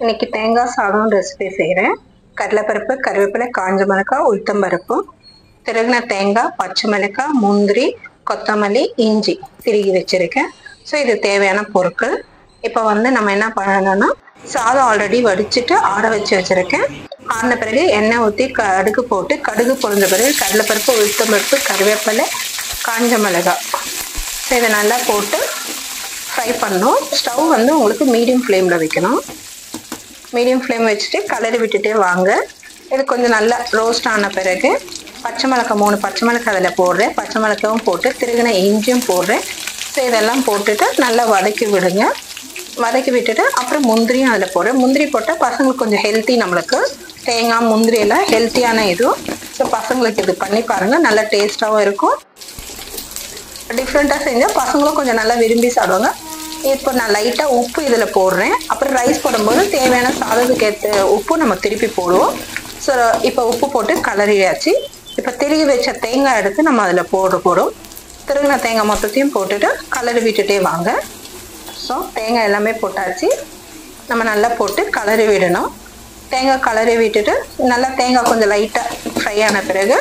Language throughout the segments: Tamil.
இன்னைக்கு தேங்காய் சாதம் ரெசிபி செய்கிறேன். கடலைப்பருப்பு, கருவேப்பிலை, காஞ்ச மிளகாய், உளுத்தம் பருப்பு, திருகின தேங்காய், பச்சை மிளகாய், முந்திரி, கொத்தமல்லி, இஞ்சி திருகி வச்சிருக்கேன். ஸோ இது தேவையான பொருட்கள். இப்போ நம்ம என்ன பண்ணணும்னா, சாதம் ஆல்ரெடி வடிச்சிட்டு ஆற வச்சு வச்சிருக்கேன். ஆறின பிறகு எண்ணெய் ஊற்றி கடுகு போட்டு, கடுகு பொரிஞ்ச பிறகு கடலைப்பருப்பு, உளுத்தம் பருப்பு, கருவேப்பிலை, காஞ்ச மிளகாய், ஸோ இதை நல்லா போட்டு ஃப்ரை பண்ணணும். ஸ்டவ் உங்களுக்கு மீடியம் ஃப்ளேமில் வைக்கணும். மீடியம் ஃப்ளேம் வச்சுட்டு கலரி விட்டுட்டே வாங்க. இது கொஞ்சம் நல்லா ரோஸ்ட் ஆன பிறகு பச்சை மிளகாய் 3 பச்சை மிளகாய் அதில் போடுறேன். பச்சை மிளகாயும் போட்டு திருகின இஞ்சியும் போடுறேன். ஸோ இதெல்லாம் போட்டுட்டு நல்லா வதக்கி விடுங்க. வதக்கி விட்டுட்டு அப்புறம் முந்திரியும் அதில் போடுறேன். முந்திரி போட்டால் பசங்களுக்கு கொஞ்சம் ஹெல்த்தி. நம்மளுக்கு தேங்காய் முந்திரி எல்லாம் ஹெல்த்தியான இதுவும். ஸோ பசங்களுக்கு இது பண்ணி பாருங்கள், நல்லா டேஸ்ட்டாகவும் இருக்கும். டிஃப்ரெண்ட்டாக செஞ்சால் பசங்களும் கொஞ்சம் நல்லா விரும்பி சாப்பிடுவாங்க. இப்போ நான் லைட்டாக உப்பு இதில் போடுறேன். அப்புறம் ரைஸ் போடும்போது தேவையான சாதத்துக்கு ஏற்ற உப்பு நம்ம திருப்பி போடுவோம். ஸோ இப்போ உப்பு போட்டு கலரியாச்சு. இப்போ திருகி வச்ச தேங்காய் எடுத்து நம்ம அதில் போடும். திருகின தேங்காய் மொத்தத்தையும் போட்டுட்டு கலரி விட்டுட்டே வாங்க. ஸோ தேங்காய் எல்லாமே போட்டாச்சு. நம்ம நல்லா போட்டு கலரி விடணும். தேங்காய் கலரி விட்டுட்டு நல்லா தேங்காய் கொஞ்சம் லைட்டாக ஃப்ரை ஆன பிறகு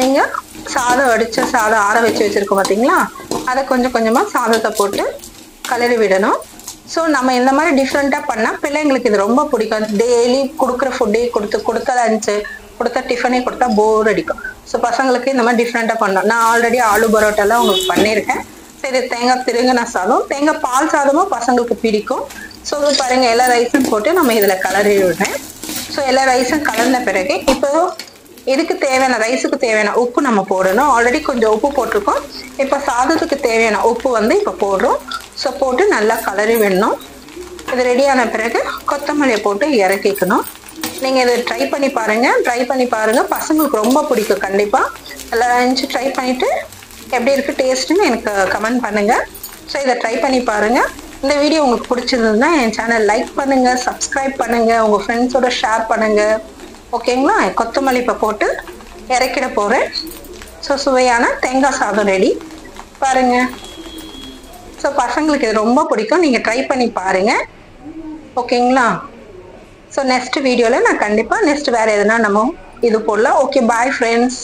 நீங்கள் சாதம் வடித்த சாதம் ஆற வச்சு வச்சுருக்கோம் பார்த்தீங்களா, அதை கொஞ்சம் கொஞ்சமாக சாதத்தை போட்டு கலரி விடணும். ஸோ நம்ம இந்த மாதிரி டிஃப்ரெண்ட்டாக பண்ணால் பிள்ளைங்களுக்கு இது ரொம்ப பிடிக்கும். டெய்லி கொடுக்குற ஃபுட்டே கொடுத்த லஞ்சு கொடுத்த டிஃபனே கொடுத்தா போர் அடிக்கும். ஸோ பசங்களுக்கு இந்த மாதிரி டிஃப்ரெண்ட்டாக பண்ணணும். நான் ஆல்ரெடி ஆலு பரோட்டாலாம் உங்களுக்கு பண்ணியிருக்கேன். ஸோ இது தேங்காய் திருங்கின சாதம், தேங்காய் பால் சாதமும் பசங்களுக்கு பிடிக்கும். ஸோ பாருங்கள், எல்லா ரைஸும் போட்டு நம்ம இதில் கலரி விடுறேன். ஸோ எல்லா ரைஸும் கலர்ந்த பிறகு இப்போ இதுக்கு தேவையான ரைஸுக்கு தேவையான உப்பு நம்ம போடணும். ஆல்ரெடி கொஞ்சம் உப்பு போட்டிருக்கோம். இப்போ சாதத்துக்கு தேவையான உப்பு இப்போ போடுறோம். ஸோ போட்டு நல்லா கலரி விடணும். இது ரெடியான பிறகு கொத்தமல்லியை போட்டு இறக்கிக்கணும். நீங்கள் இதை ட்ரை பண்ணி பாருங்கள். பசங்களுக்கு ரொம்ப பிடிக்கும். கண்டிப்பாக லஞ்ச் ட்ரை பண்ணிவிட்டு எப்படி இருக்குது டேஸ்ட்டுன்னு எனக்கு கமெண்ட் பண்ணுங்கள். ஸோ இதை ட்ரை பண்ணி பாருங்கள். இந்த வீடியோ உங்களுக்கு பிடிச்சிருந்ததுன்னா என் சேனல் லைக் பண்ணுங்கள், சப்ஸ்கிரைப் பண்ணுங்கள், உங்கள் ஃப்ரெண்ட்ஸோட ஷேர் பண்ணுங்கள். ஓகேங்களா? கொத்தமல்லி இப்போ போட்டு இறக்கிட போகிறேன். ஸோ சுவையான தேங்காய் சாதம் ரெடி பாருங்கள். ஸோ பசங்களுக்கு இது ரொம்ப பிடிக்கும். நீங்கள் ட்ரை பண்ணி பாருங்கள். ஓகேங்களா? ஸோ நெக்ஸ்ட் வீடியோவில் நான் கண்டிப்பாக வேறு எதுனா நம்ம இது போடலாம். Okay, bye friends.